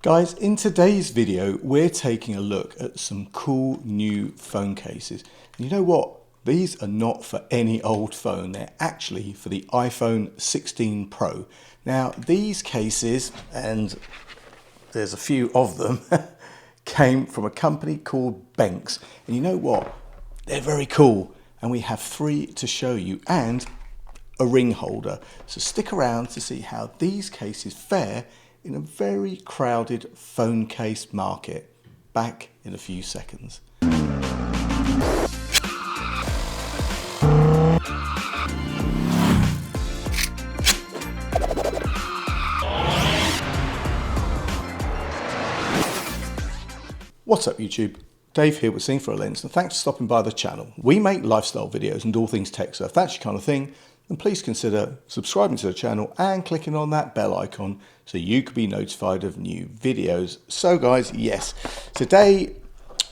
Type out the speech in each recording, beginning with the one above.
Guys, in today's video, we're taking a look at some cool new phone cases. And you know what? These are not for any old phone. They're actually for the iPhone 16 Pro. Now, these cases, and there's a few of them, came from a company called Benks. And you know what? They're very cool. And we have three to show you and a ring holder. So stick around to see how these cases fare in a very crowded phone case market. Back in a few seconds. What's up YouTube? Dave here with Seeing for a Lens, and thanks for stopping by the channel. We make lifestyle videos and all things tech, so if that's your kind of thing, then please consider subscribing to the channel and clicking on that bell icon so you can be notified of new videos. So guys, yes, today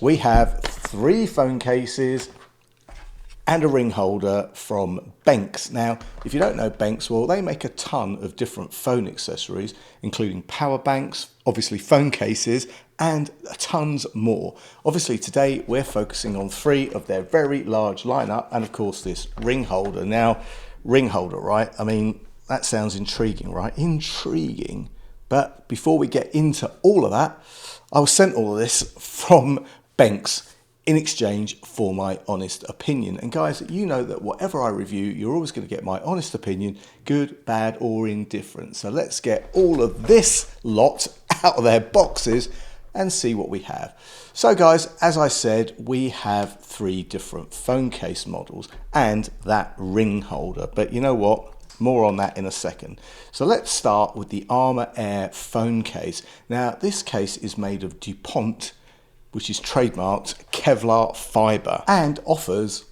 we have three phone cases and a ring holder from Benks. Now, if you don't know Benks, well, they make a ton of different phone accessories, including power banks, obviously phone cases, and tons more. Obviously, today we're focusing on three of their very large lineup, and of course this ring holder. Now, ring holder, right? I mean, that sounds intriguing, right? Intriguing. But before we get into all of that, I was sent all of this from Benks in exchange for my honest opinion. And guys, you know that whatever I review, you're always going to get my honest opinion, good, bad, or indifferent. So let's get all of this lot out of their boxes and see what we have. So guys, as I said, we have three different phone case models and that ring holder. But you know what? More on that in a second. So let's start with the Armour Air phone case. Now, this case is made of DuPont, which is trademarked Kevlar fiber, and offers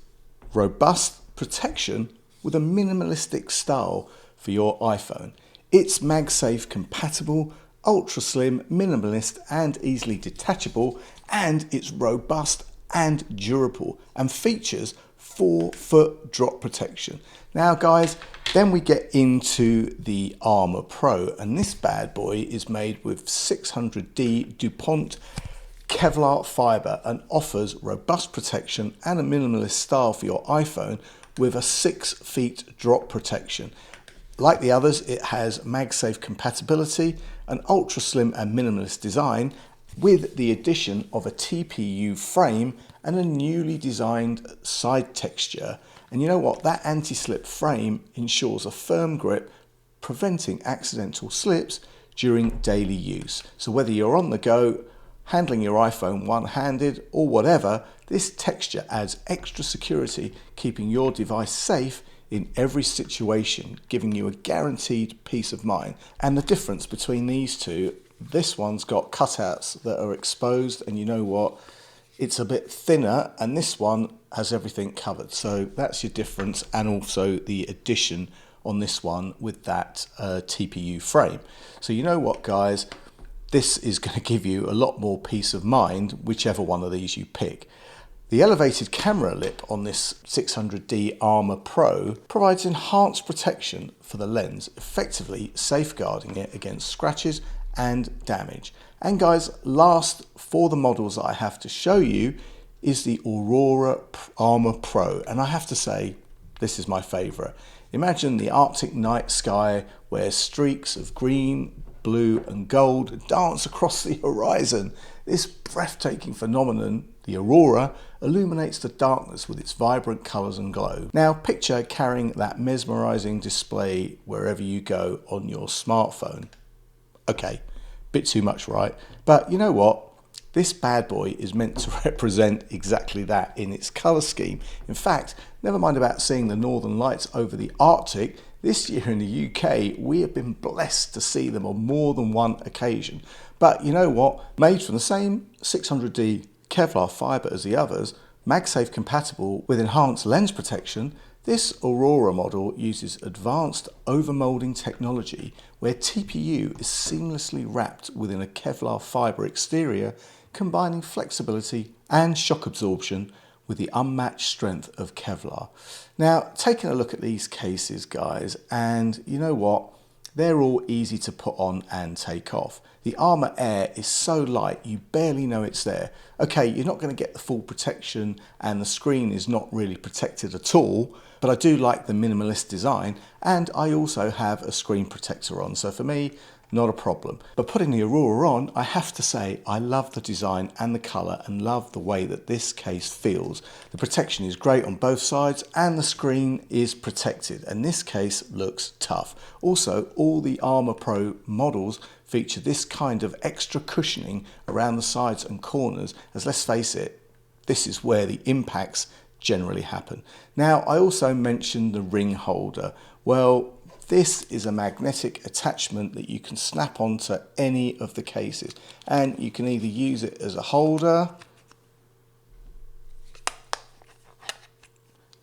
robust protection with a minimalistic style for your iPhone. It's MagSafe compatible, ultra slim, minimalist, and easily detachable, and it's robust and durable and features 4-foot drop protection. Now guys, then we get into the Armour Pro, and this bad boy is made with 600D DuPont Kevlar fiber and offers robust protection and a minimalist style for your iPhone with a 6-feet drop protection. Like the others, it has MagSafe compatibility, an ultra slim and minimalist design with the addition of a TPU frame and a newly designed side texture. And you know what? That anti-slip frame ensures a firm grip, preventing accidental slips during daily use. So whether you're on the go, handling your iPhone one-handed or whatever, this texture adds extra security, keeping your device safe in every situation, giving you a guaranteed peace of mind. And the difference between these two, this one's got cutouts that are exposed, and you know what? It's a bit thinner, and this one has everything covered. So that's your difference, and also the addition on this one with that TPU frame. So you know what, guys? This is going to give you a lot more peace of mind, whichever one of these you pick. The elevated camera lip on this 600D Armour Pro provides enhanced protection for the lens, effectively safeguarding it against scratches and damage. And guys, last for the models that I have to show you is the Aurora Armour Pro, and I have to say, this is my favourite. Imagine the Arctic night sky where streaks of green, blue and gold dance across the horizon. This breathtaking phenomenon, the Aurora, illuminates the darkness with its vibrant colours and glow. Now picture carrying that mesmerising display wherever you go on your smartphone. Okay, bit too much, right? But you know what? This bad boy is meant to represent exactly that in its colour scheme. In fact, never mind about seeing the northern lights over the Arctic, this year in the UK, we have been blessed to see them on more than one occasion. But you know what? Made from the same 600D Kevlar fibre as the others, MagSafe compatible with enhanced lens protection, this Aurora model uses advanced overmolding technology where TPU is seamlessly wrapped within a Kevlar fibre exterior, combining flexibility and shock absorption with the unmatched strength of Kevlar. Now, taking a look at these cases, guys, and you know what? They're all easy to put on and take off. The Armour Air is so light you barely know it's there. Okay, you're not going to get the full protection and the screen is not really protected at all, but I do like the minimalist design, and I also have a screen protector on, so for me, not a problem. But putting the Aurora on, I have to say I love the design and the colour and love the way that this case feels. The protection is great on both sides and the screen is protected, and this case looks tough. Also, all the Armour Pro models feature this kind of extra cushioning around the sides and corners, as let's face it, this is where the impacts generally happen. Now, I also mentioned the ring holder. Well, this is a magnetic attachment that you can snap onto any of the cases, and you can either use it as a holder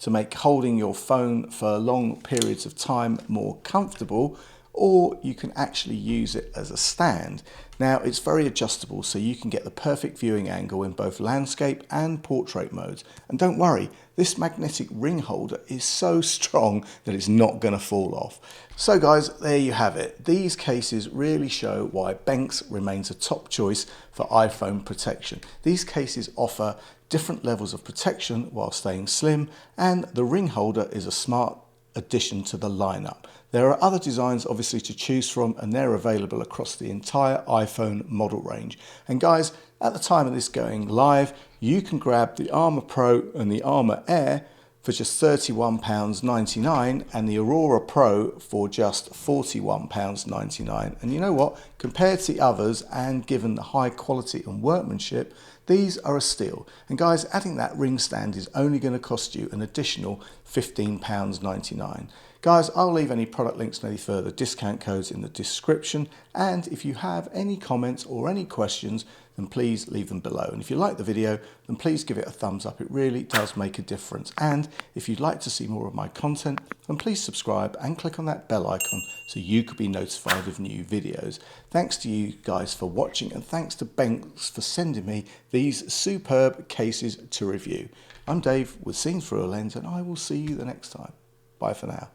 to make holding your phone for long periods of time more comfortable, or you can actually use it as a stand. Now, it's very adjustable, so you can get the perfect viewing angle in both landscape and portrait modes. And don't worry, this magnetic ring holder is so strong that it's not going to fall off. So guys, there you have it. These cases really show why Benks remains a top choice for iPhone protection. These cases offer different levels of protection while staying slim, and the ring holder is a smart addition to the lineup. There are other designs obviously to choose from, and they're available across the entire iPhone model range. And guys, at the time of this going live, you can grab the Armour Pro and the Armour Air for just £31.99 and the Aurora Pro for just £41.99. And you know what? Compared to the others and given the high quality and workmanship, these are a steal. And guys, adding that ring stand is only going to cost you an additional £15.99. Guys, I'll leave any product links and any further discount codes in the description. And if you have any comments or any questions, then please leave them below. And if you like the video, then please give it a thumbs up. It really does make a difference. And if you'd like to see more of my content, then please subscribe and click on that bell icon so you could be notified of new videos. Thanks to you guys for watching, and thanks to Benks for sending me these superb cases to review. I'm Dave with Seen Through a Lens, and I will see you the next time. Bye for now.